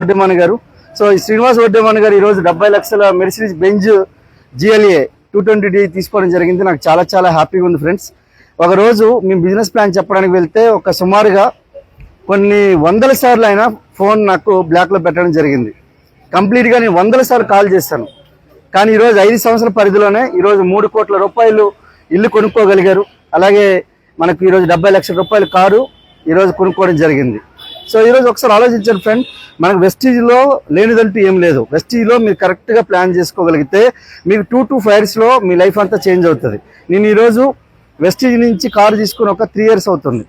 వడ్డేమాన్ గారు. సో ఈ శ్రీనివాస్ వడ్డేమాన్ గారు ఈరోజు 70 లక్షల మెర్సిడీస్ బెంజ్ GLA 220D తీసుకోవడం జరిగింది. నాకు చాలా చాలా హ్యాపీగా ఉంది ఫ్రెండ్స్. ఒకరోజు మేము బిజినెస్ ప్లాన్ చెప్పడానికి వెళ్తే ఒక సుమారుగా కొన్ని వందల సార్లు అయినా ఫోన్ నాకు బ్లాక్లో పెట్టడం జరిగింది. కంప్లీట్గా నేను వందల సార్లు కాల్ చేశాను. కానీ ఈరోజు 5 సంవత్సరాల పరిధిలోనే ఈరోజు 3 కోట్ల రూపాయలు ఇల్లు కొనుక్కోగలిగారు. అలాగే మనకు ఈరోజు 70 లక్షల రూపాయల కారు ఈరోజు కొనుక్కోవడం జరిగింది. సో ఈరోజు ఒకసారి ఆలోచించండి ఫ్రెండ్, మనకు వెస్టీజ్లో లేనిదంటూ ఏం లేదు. వెస్టీజ్లో మీరు కరెక్ట్గా ప్లాన్ చేసుకోగలిగితే మీకు 2 to 5 yearsలో మీ లైఫ్ అంతా చేంజ్ అవుతుంది. నేను ఈరోజు వెస్టీజ్ నుంచి కారు తీసుకుని ఒక 3 years అవుతుంది.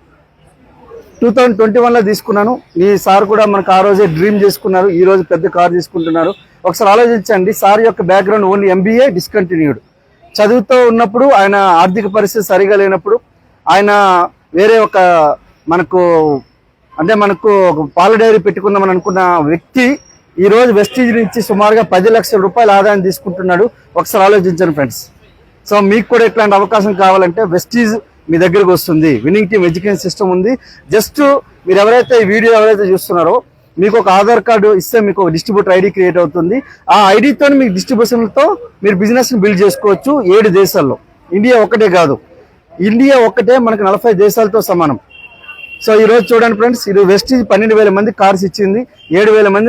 2021లో తీసుకున్నాను. ఈ సార్ కూడా మనకు ఆ రోజే డ్రీమ్ చేసుకున్నారు, ఈ రోజు పెద్ద కారు తీసుకుంటున్నారు. ఒకసారి ఆలోచించండి, సార్ యొక్క బ్యాక్గ్రౌండ్ ఓన్లీ MBA డిస్కంటిన్యూడ్. చదువుతూ ఉన్నప్పుడు ఆయన ఆర్థిక పరిస్థితి సరిగా లేనప్పుడు ఆయన వేరే ఒక మనకు పాల డైరీ పెట్టుకుందామని అనుకున్న వ్యక్తి ఈరోజు వెస్టీజ్ నుంచి సుమారుగా 10 లక్షల రూపాయల ఆదాయం తీసుకుంటున్నాడు. ఒకసారి ఆలోచించండి ఫ్రెండ్స్. సో మీకు కూడా ఇట్లాంటి అవకాశం కావాలంటే వెస్టీజ్ మీ దగ్గరకు వస్తుంది. విన్నింగ్ టీమ్ ఎడ్యుకేషన్ సిస్టమ్ ఉంది. జస్ట్ మీరు ఎవరైతే ఈ వీడియో చూస్తున్నారో మీకు ఒక ఆధార్ కార్డు ఇస్తే మీకు ఒక డిస్ట్రిబ్యూటర్ ID క్రియేట్ అవుతుంది. ఆ ఐడితో మీకు డిస్ట్రిబ్యూషన్లతో మీరు బిజినెస్ని బిల్డ్ చేసుకోవచ్చు 7 దేశాల్లో. ఇండియా ఒక్కటే కాదు, ఇండియా ఒక్కటే మనకు 40 దేశాలతో సమానం. సో ఈరోజు చూడండి ఫ్రెండ్స్, ఇది వెస్టీజ్ 12,000 మంది కార్స్ ఇచ్చింది, 7,000 మంది